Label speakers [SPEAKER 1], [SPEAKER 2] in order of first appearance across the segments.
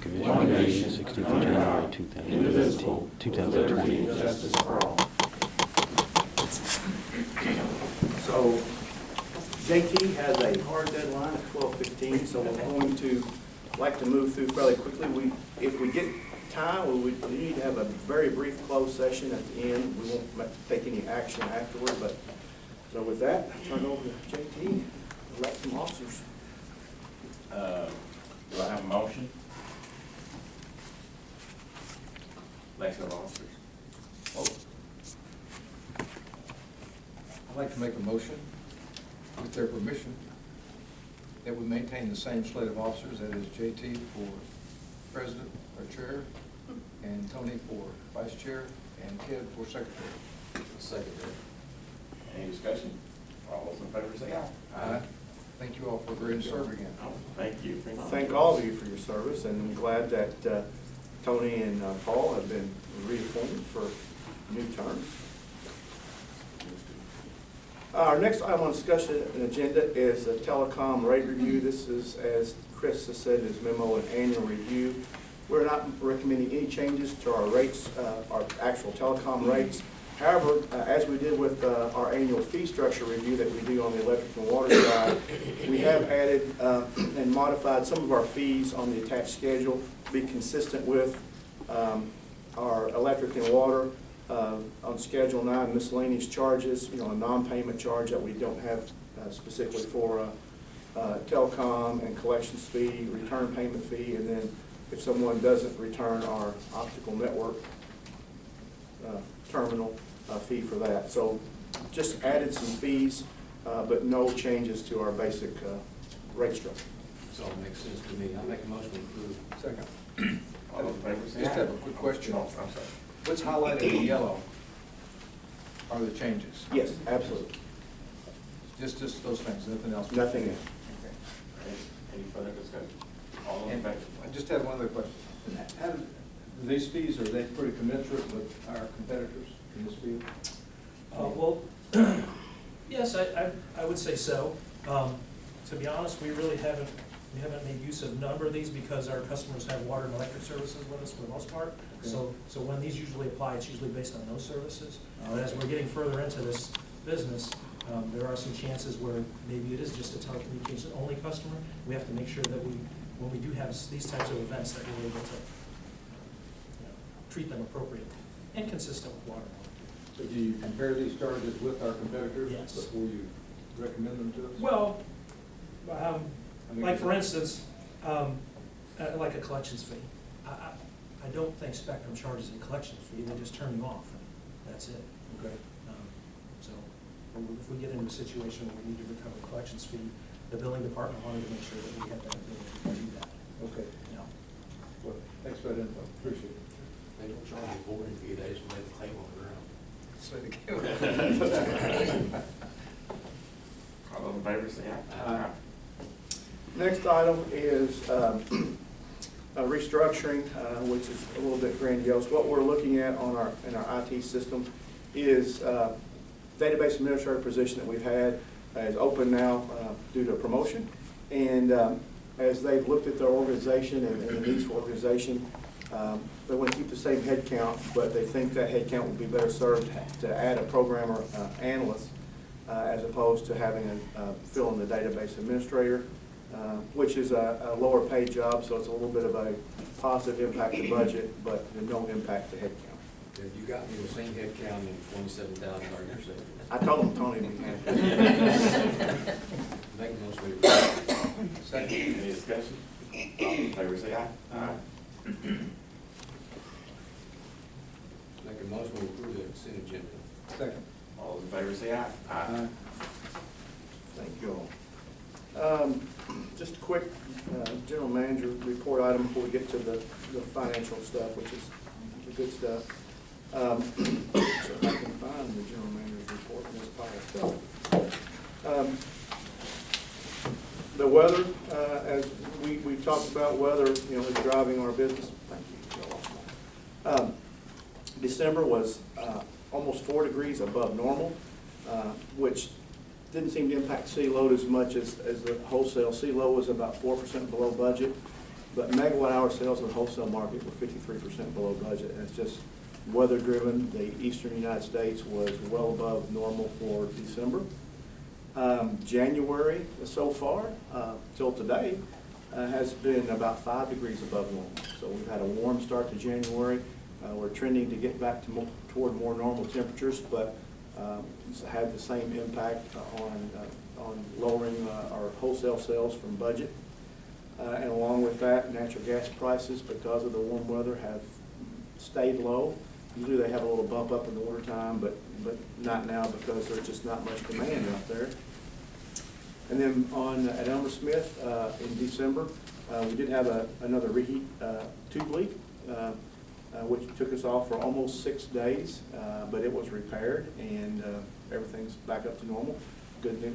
[SPEAKER 1] Commissioners Meeting, 16th of January, 2020.
[SPEAKER 2] Justice for all.
[SPEAKER 3] So JT has a hard deadline at 12:15, so we're going to like to move through fairly quickly. If we get time, we need to have a very brief closed session at the end. We won't take any action afterward, but so with that, I turn it over to JT to elect some officers.
[SPEAKER 2] Do I have a motion? Election of officers.
[SPEAKER 4] I'd like to make a motion, with their permission, that we maintain the same slate of officers, that is JT for president or chair, and Tony for vice chair, and Ted for secretary.
[SPEAKER 2] Secretary. Any discussion? All those in favor say aye.
[SPEAKER 4] Aye. Thank you all for agreeing to serve again.
[SPEAKER 2] Thank you.
[SPEAKER 3] Thank all of you for your service, and I'm glad that Tony and Paul have been reappointed for new terms. Our next item on discussion and agenda is a telecom rate review. This is, as Chris has said in his memo, an annual review. We're not recommending any changes to our rates, our actual telecom rates. However, as we did with our annual fee structure review that we do on the electric and water side, we have added and modified some of our fees on the attached schedule to be consistent with our electric and water. On Schedule 9, miscellaneous charges, a non-payment charge that we don't have specifically for telecom, and collections fee, return payment fee, and then if someone doesn't return our optical network terminal fee for that. So just added some fees, but no changes to our basic rate structure.
[SPEAKER 5] So it makes sense to me. I make a motion to approve.
[SPEAKER 4] Second.
[SPEAKER 2] All those in favor say aye.
[SPEAKER 4] Just have a quick question.
[SPEAKER 2] Oh, I'm sorry.
[SPEAKER 4] What's highlighted in yellow are the changes?
[SPEAKER 3] Yes, absolutely.
[SPEAKER 4] Just those things, nothing else?
[SPEAKER 3] Nothing else.
[SPEAKER 4] Okay.
[SPEAKER 2] Any further discussion? All those in
[SPEAKER 4] And
[SPEAKER 2] favor?
[SPEAKER 4] I just have one other question. How do these fees, are they pretty commensurate with our competitors in this field?
[SPEAKER 6] Well, yes, I would say so. To be honest, we haven't made use of a number of these because our customers have water and electric services with us for the most part.
[SPEAKER 4] Okay.
[SPEAKER 6] So when these usually apply, it's usually based on those services. But as we're getting further into this business, there are some chances where maybe it is just a telecommunications only customer. We have to make sure that when we do have these types of events, that we're able to treat them appropriately and consistent with water.
[SPEAKER 4] So do you compare these charges with our competitors?
[SPEAKER 6] Yes.
[SPEAKER 4] Before you recommend them to us?
[SPEAKER 6] Well,
[SPEAKER 4] I mean,
[SPEAKER 6] like for instance, like a collections fee. I don't think Spectrum charges a collections fee, they just turn you off, and that's it.
[SPEAKER 4] Okay.
[SPEAKER 6] So if we get into a situation where we need to recover a collections fee, the billing department wanted to make sure that we had that ability to do that.
[SPEAKER 4] Okay.
[SPEAKER 6] Yeah.
[SPEAKER 4] Well, thanks for that info. Appreciate it.
[SPEAKER 5] They don't charge a boarding fee, they just lay the claim on the ground.
[SPEAKER 4] Say the
[SPEAKER 2] All those in favor say aye.
[SPEAKER 5] Aye.
[SPEAKER 3] Next item is a restructuring, which is a little bit grandiose. What we're looking at in our IT system is database administrator position that we've had is open now due to promotion. And as they've looked at their organization and the needs for organization, they want to keep the same head count, but they think that head count would be better served to add a programmer analyst as opposed to having fill in the database administrator. Which is a lower paid job, so it's a little bit of a positive impact to budget, but no impact to headcount.
[SPEAKER 5] You got me the same head count in $27,000.
[SPEAKER 3] I told him Tony would be happy.
[SPEAKER 5] Make a motion to approve.
[SPEAKER 4] Second.
[SPEAKER 2] Any discussion? All those in favor say aye. Aye.
[SPEAKER 5] Make a motion to approve the consent agenda.
[SPEAKER 4] Second.
[SPEAKER 2] All those in favor say aye. Aye.
[SPEAKER 3] Thank you all. Just a quick general manager report item before we get to the financial stuff, which is the good stuff. So if I can find the general manager's report in this pile of stuff. The weather, as we've talked about, weather, is driving our business. Thank you. December was almost 4 degrees above normal, which didn't seem to impact sea load as much as the wholesale. Sea load was about 4% below budget. But megawatt hour sales in the wholesale market were 53% below budget, and it's just weather driven. The eastern United States was well above normal for December. January so far, till today, has been about 5 degrees above normal. So we've had a warm start to January. We're trending to get back to toward more normal temperatures, but it's had the same impact on lowering our wholesale sales from budget. And along with that, natural gas prices, because of the warm weather, have stayed low. Usually they have a little bump up in the wintertime, but not now because there's just not much demand out there. And then at Elmer Smith in December, we did have another reheat tube leak, which took us off for almost 6 days, but it was repaired and everything's back up to normal. Good news.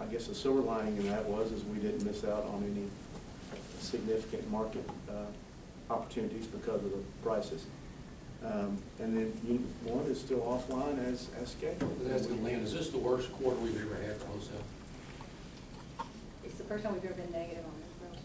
[SPEAKER 3] I guess the silver lining in that is we didn't miss out on any significant market opportunities because of the prices. And then Unit 1 is still offline as scheduled.
[SPEAKER 5] Lynn, is this the worst quarter we've ever had for wholesale?
[SPEAKER 7] It's the first time we've ever been negative on the gross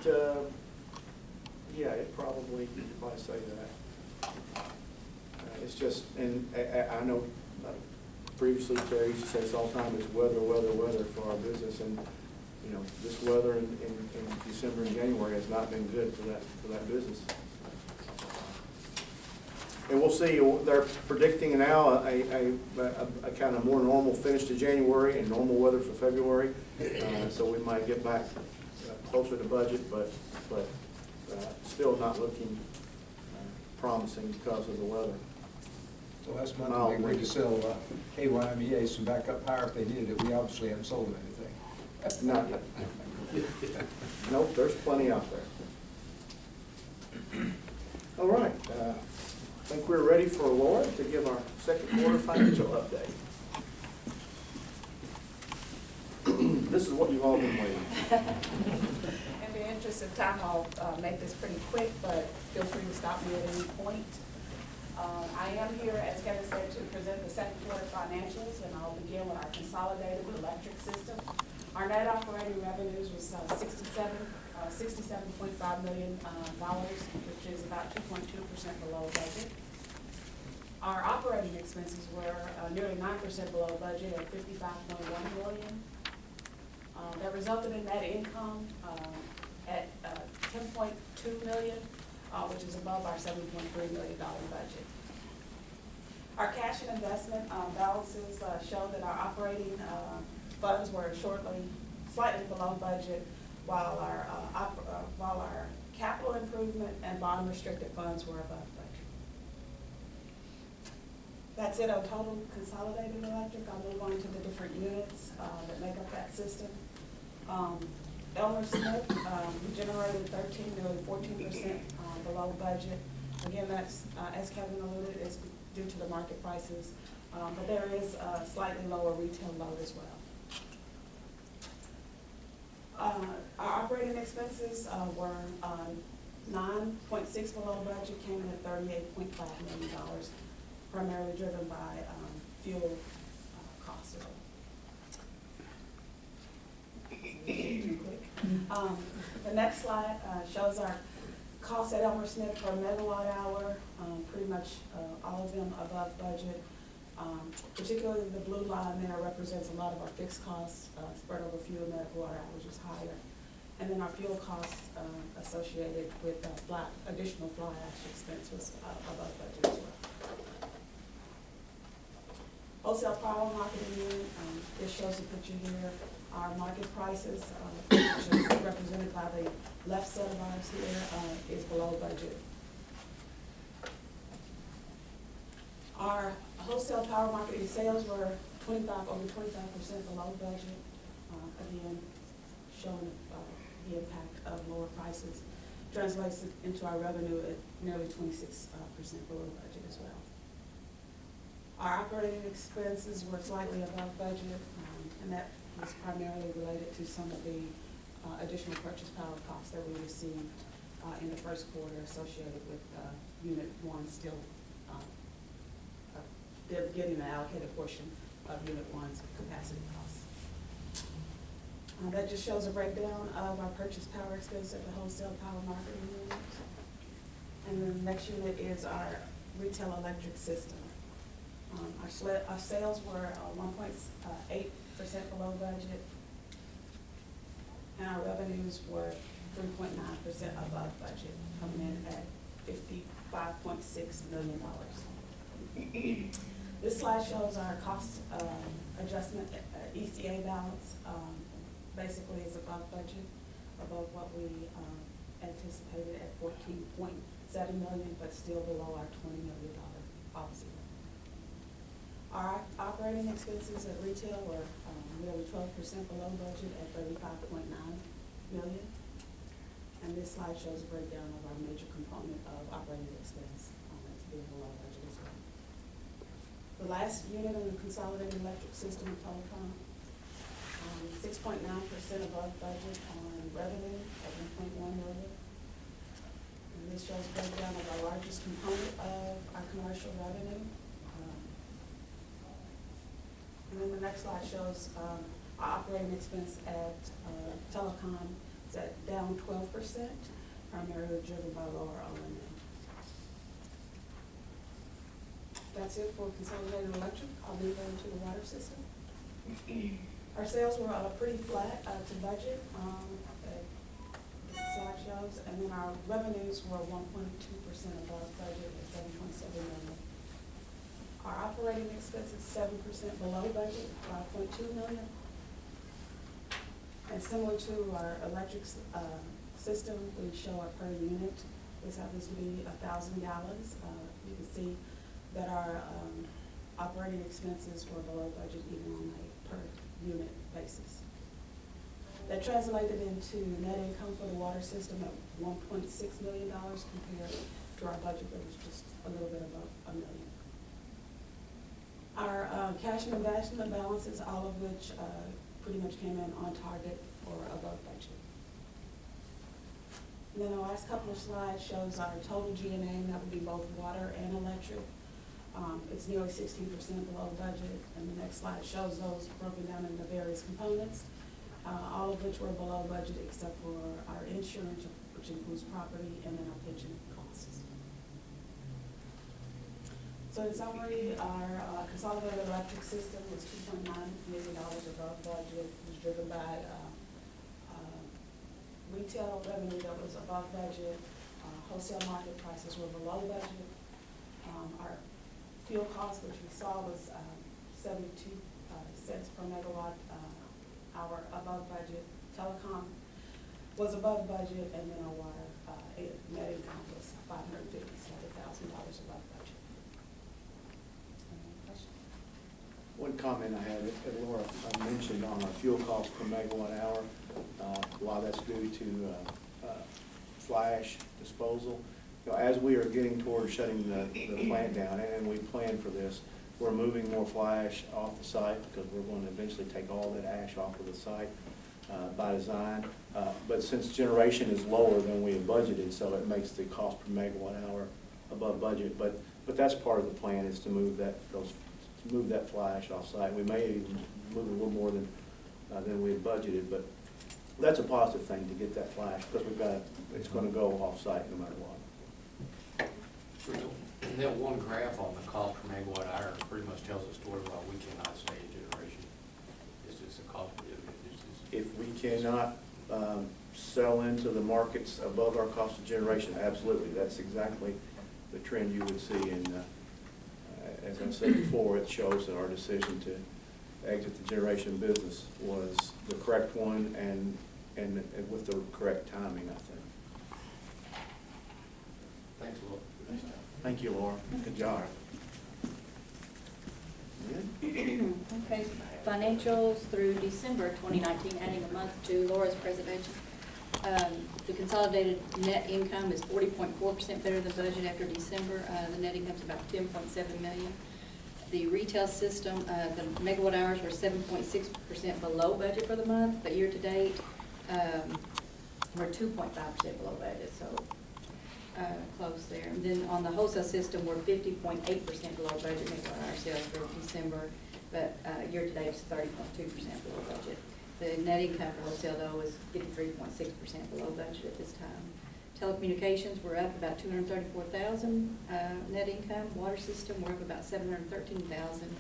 [SPEAKER 7] margin.
[SPEAKER 3] Yeah, it probably, you could probably say that. It's just, and I know previously Terry used to say this all the time, it's weather for our business, and you know, this weather in December and January has not been good for that business. And we'll see, they're predicting now a kind of more normal finish to January and normal weather for February. So we might get back closer to budget, but still not looking promising because of the weather.
[SPEAKER 4] So last month, we agreed to sell KYMEA some backup power if they needed it. We obviously haven't sold them anything.
[SPEAKER 3] Not yet. Nope, there's plenty out there. All right. I think we're ready for Laura to give our second quarter financial update. This is what you've all been waiting for.
[SPEAKER 8] In the interest of time, I'll make this pretty quick, but feel free to stop me at any point. I am here, as Kevin said, to present the second quarter financials, and I'll begin with our consolidated electric system. Our net operating revenues was $67.5 million, which is about 2.2% below budget. Our operating expenses were nearly 9% below budget at $55.1 million. That resulted in net income at $10.2 million, which is above our $7.3 million budget. Our cash and investment balances show that our operating funds were slightly below budget, while our capital improvement and bond restricted funds were above budget. That's it on total consolidated electric. I'll move on to the different units that make up that system. Elmer Smith, we generated nearly 14% below budget. Again, that's, as Kevin alluded, is due to the market prices, but there is a slightly lower retail load as well. Our operating expenses were 9.6 below budget, came in at $38.5 million, primarily driven by fuel costs. The next slide shows our costs at Elmer Smith per megawatt hour, pretty much all of them above budget. Particularly the blue line there represents a lot of our fixed costs spread over fuel megawatt hour, which is higher. And then our fuel costs associated with additional fly ash expense was above budget as well. Wholesale power marketing unit, this shows a picture here. Our market prices, which is represented by the left set of ours here, is below budget. Our wholesale power marketing sales were over 25% below budget. Again, showing the impact of lower prices. Translates into our revenue at nearly 26% below budget as well. Our operating expenses were slightly above budget, and that was primarily related to some of the additional purchase power costs that we received in the first quarter associated with Unit 1 still getting an allocated portion of Unit 1's capacity costs. That just shows a breakdown of our purchase power expense at the wholesale power marketing unit. And then the next unit is our retail electric system. Our sales were 1.8% below budget, and our revenues were 3.9% above budget, coming in at $55.6 million. This slide shows our cost adjustment ECA balance. Basically, it's above budget, above what we anticipated at $14.7 million, but still below our $20 million policy. Our operating expenses at retail were nearly 12% below budget at $35.9 million. And this slide shows a breakdown of our major component of operating expense to be below budget as well. The last unit in the consolidated electric system of telecom, 6.9% above budget on revenue at $1.1 million. And this shows a breakdown of our largest component of our commercial revenue. And then the next slide shows our operating expense at telecom is at down 12%, primarily driven by lower O&M. That's it for consolidated electric. I'll move on to the water system. Our sales were pretty flat to budget, this slide shows, and then our revenues were 1.2% above budget at $7.7 million. Our operating expenses 7% below budget, $5.2 million. And similar to our electric system, we show our per unit. This happens to be 1,000 gallons. You can see that our operating expenses were below budget even on a per unit basis. That translated into net income for the water system at $1.6 million compared to our budget that was just a little bit above $1 million. Our cash and investment balances, all of which pretty much came in on target or above budget. And then the last couple of slides shows our total G&A, that would be both water and electric. It's nearly 16% below budget, and the next slide shows those broken down into various components, all of which were below budget except for our insurance, which includes property, and then our pension costs. So in summary, our consolidated electric system was $2.9 million above budget. It was driven by retail revenue that was above budget. Wholesale market prices were below budget. Our fuel cost, which we saw, was 72 cents per megawatt hour above budget. Telecom was above budget, and then our water net income was $557,000 above budget. Any questions?
[SPEAKER 3] One comment I had, that Laura mentioned on our fuel cost per megawatt hour, a lot of that's due to fly ash disposal. You know, as we are getting towards shutting the plant down, and we plan for this, we're moving more fly ash off the site because we're going to eventually take all that ash off of the site by design. But since generation is lower than we had budgeted, so it makes the cost per megawatt hour above budget. But that's part of the plan, is to move that fly ash off site. We may even move a little more than we had budgeted, but that's a positive thing to get that fly ash, because it's going to go off site no matter what.
[SPEAKER 5] And that one graph on the cost per megawatt hour pretty much tells a story why we cannot stay in generation. It's just a cost.
[SPEAKER 3] If we cannot sell into the markets above our cost of generation, absolutely. That's exactly the trend you would see. And as I said before, it shows that our decision to exit the generation business was the correct one, and with the correct timing, I think.
[SPEAKER 5] Thanks, Will.
[SPEAKER 3] Thank you, Laura. Good job.
[SPEAKER 7] Okay, financials through December 2019, adding a month to Laura's presentation. The consolidated net income is 40.4% better than budget after December. The net income is about $10.7 million. The retail system, the megawatt hours were 7.6% below budget for the month, but year to date, we're 2.5% below budget, so close there. And then on the wholesale system, we're 50.8% below budget megawatt hour sales for December, but year to date it's 30.2% below budget. The net income for wholesale though is 53.6% below budget at this time. Telecommunications, we're up about 234,000 net income. Water system, we're up about 713,000.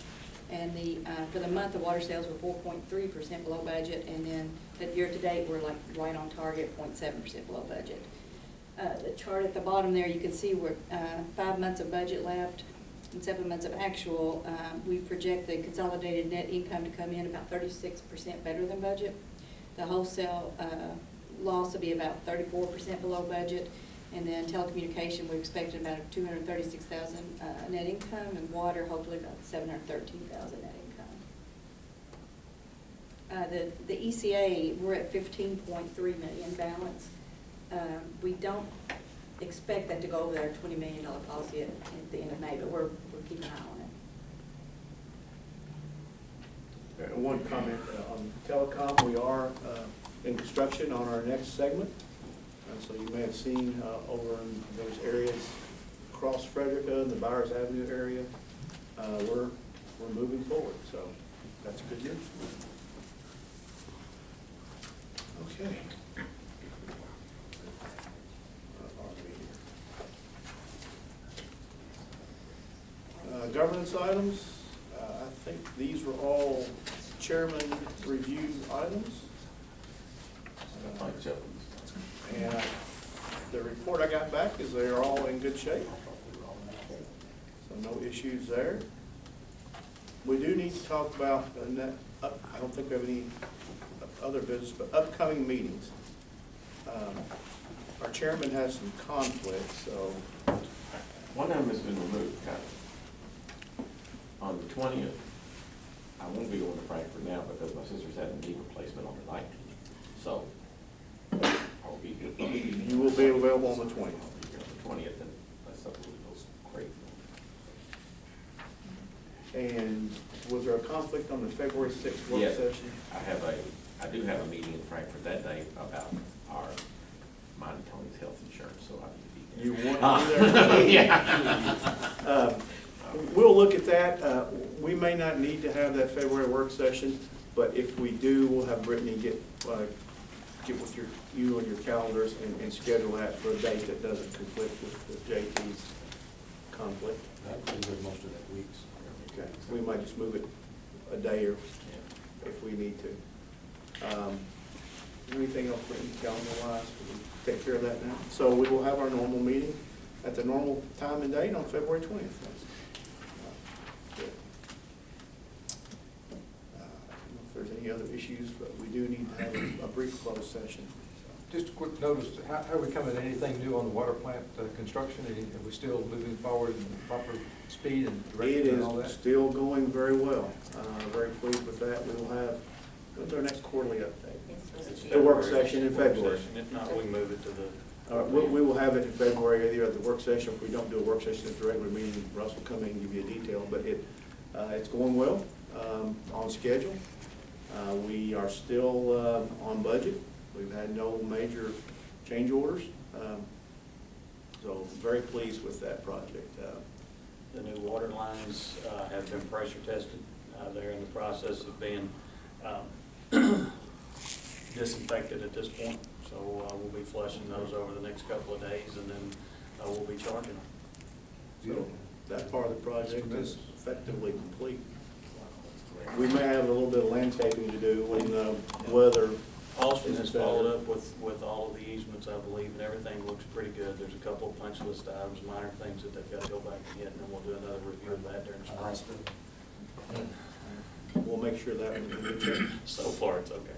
[SPEAKER 7] And for the month, the water sales were 4.3% below budget, and then the year-to-date, we're like right on target, 0.7% below budget. The chart at the bottom there, you can see we're 5 months of budget left and 7 months of actual. We project the consolidated net income to come in about 36% better than budget. The wholesale loss will be about 34% below budget. And then telecommunication, we expected about 236,000 net income, and water, hopefully about 713,000 net income. The ECA, we're at 15.3 million balance. We don't expect that to go over our $20 million policy at the end of May, but we're keeping an eye on it.
[SPEAKER 3] One comment on telecom, we are in construction on our next segment. So you may have seen over in those areas across Frederica and the Byers Avenue area, we're moving forward. So that's good news. Okay. Governance items. I think these were all chairman review items. And the report I got back is they are all in good shape. So no issues there. We do need to talk about, I don't think we have any other business, but upcoming meetings. Our chairman has some conflicts, so.
[SPEAKER 2] One of them has been removed, kind of. On the 20th, I won't be going to Frankfurt now because my sister's having a knee replacement on the 19th. So I'll be here.
[SPEAKER 3] You will be available on the 20th.
[SPEAKER 2] I'll be here on the 20th, and that's something that goes great.
[SPEAKER 3] And was there a conflict on the February 6th work
[SPEAKER 2] Yes.
[SPEAKER 3] session?
[SPEAKER 2] I do have a meeting in Frankfurt that day about mine and Tony's health insurance, so I need to be there.
[SPEAKER 3] You want to be there?
[SPEAKER 2] Yeah.
[SPEAKER 3] We'll look at that. We may not need to have that February work session, but if we do, we'll have Brittany get with you and your calendars and schedule that for a date that doesn't conflict with JT's conflict.
[SPEAKER 5] I've been good most of that week.
[SPEAKER 3] Okay, we might just move it a day or if we need to. Anything else for calendar-wise? We take care of that now. So we will have our normal meeting at the normal time and date on February 20th. Good. I don't know if there's any other issues, but we do need to have a brief closed session.
[SPEAKER 4] Just a quick notice, how are we coming, anything new on the water plant construction? Are we still moving forward in proper speed and
[SPEAKER 3] It
[SPEAKER 4] direction and all that?
[SPEAKER 3] is still going very well. Very pleased with that. We will have, when's our next quarterly update? The work session in February.
[SPEAKER 5] If not, we move it to the.
[SPEAKER 3] We will have it in February, either at the work session. If we don't do a work session at the regular meeting, Russ will come in and give you a detail. But it's going well, on schedule. We are still on budget. We've had no major change orders. So very pleased with that project.
[SPEAKER 5] The new water lines have been pressure tested. They're in the process of being disinfected at this point. So we'll be flushing those over the next couple of days, and then we'll be charging them.
[SPEAKER 3] So that part of the project is effectively complete. We may have a little bit of landscaping to do when the weather.
[SPEAKER 5] Austin has followed up with all of the easements, I believe, and everything looks pretty good. There's a couple of punch list items, minor things that they've got to go back and get, and then we'll do another review of that during the spring.
[SPEAKER 3] We'll make sure that one's in good shape.
[SPEAKER 5] So far, it's okay.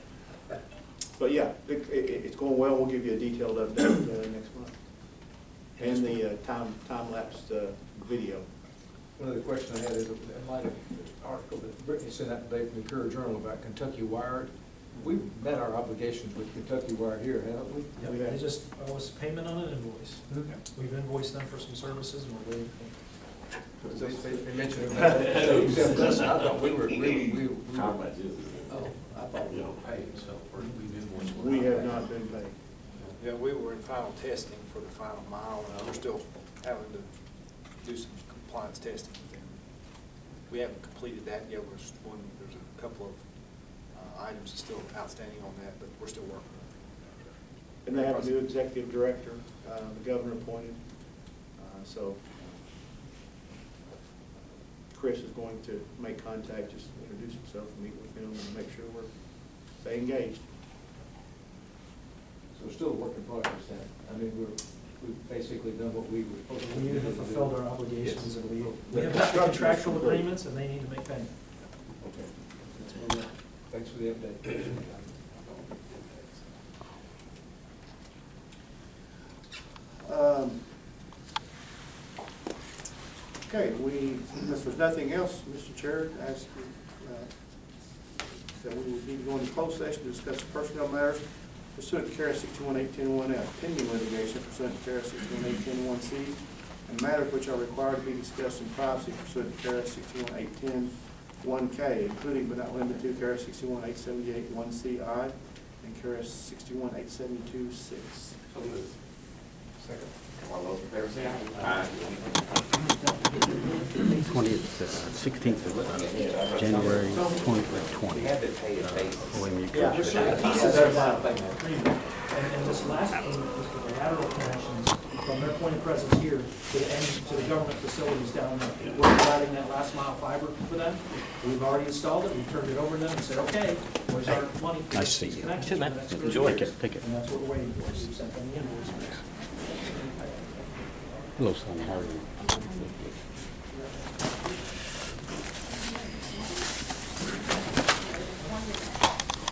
[SPEAKER 3] But yeah, it's going well. We'll give you a detailed update next month. And the time-lapsed video.
[SPEAKER 4] One other question I had is, in light of the article that Brittany sent out today from the Courier-Journal about Kentucky Wired, we've met our obligations with Kentucky Wired here, haven't we?
[SPEAKER 6] Yeah, they just owe us payment on an invoice. We've invoiced them for some services and we're waiting for
[SPEAKER 4] They mentioned that. I thought we were.
[SPEAKER 2] How much is it?
[SPEAKER 4] Oh, I thought we were paid, so we've invoiced.
[SPEAKER 3] We have not been paid.
[SPEAKER 9] Yeah, we were in final testing for the final mile, and we're still having to do some compliance testing with them. We haven't completed that yet. There's a couple of items is still outstanding on that, but we're still working on it.
[SPEAKER 3] And they have a new executive director, the governor appointed. So Chris is going to make contact, just introduce himself and meet with him and make sure we're stay engaged.
[SPEAKER 4] So we're still a work in progress then. I mean, we've basically done what we were supposed to do.
[SPEAKER 6] We have fulfilled our obligations,
[SPEAKER 4] Yes.
[SPEAKER 6] and we have got the contractual agreements, and they need to make payment.
[SPEAKER 4] Okay. That's where we're at. Thanks for the update.
[SPEAKER 3] Okay, if there's nothing else, Mr. Chair, I ask that we would need to go into closed session to discuss personnel matters pursuant to KRS 61.810(1)F, pending litigation pursuant to KRS 61.810(1)C, and matters which are required to be discussed in privacy pursuant to KRS 61.810(1)K, including but not limited to KRS 61.878(1)CI and KRS 61.872(6).
[SPEAKER 4] Second.
[SPEAKER 2] All those in favor say aye.
[SPEAKER 1] 16th of January 2020. OMU Commissioners.
[SPEAKER 6] Pieces of that agreement, and this last one was for the lateral connections from their point of presence here to the end, to the government facilities down there. We're providing that last mile fiber for them. We've already installed it, we turned it over to them and said, okay, where's our money for
[SPEAKER 1] Nice to
[SPEAKER 6] these
[SPEAKER 1] see you.
[SPEAKER 6] connections
[SPEAKER 1] Sit
[SPEAKER 6] for
[SPEAKER 1] back.
[SPEAKER 6] the next 3
[SPEAKER 1] Enjoy.
[SPEAKER 6] years?
[SPEAKER 1] Take it.
[SPEAKER 6] And that's what we're waiting for, so we sent them the invoice.
[SPEAKER 1] Hello, son. How are you?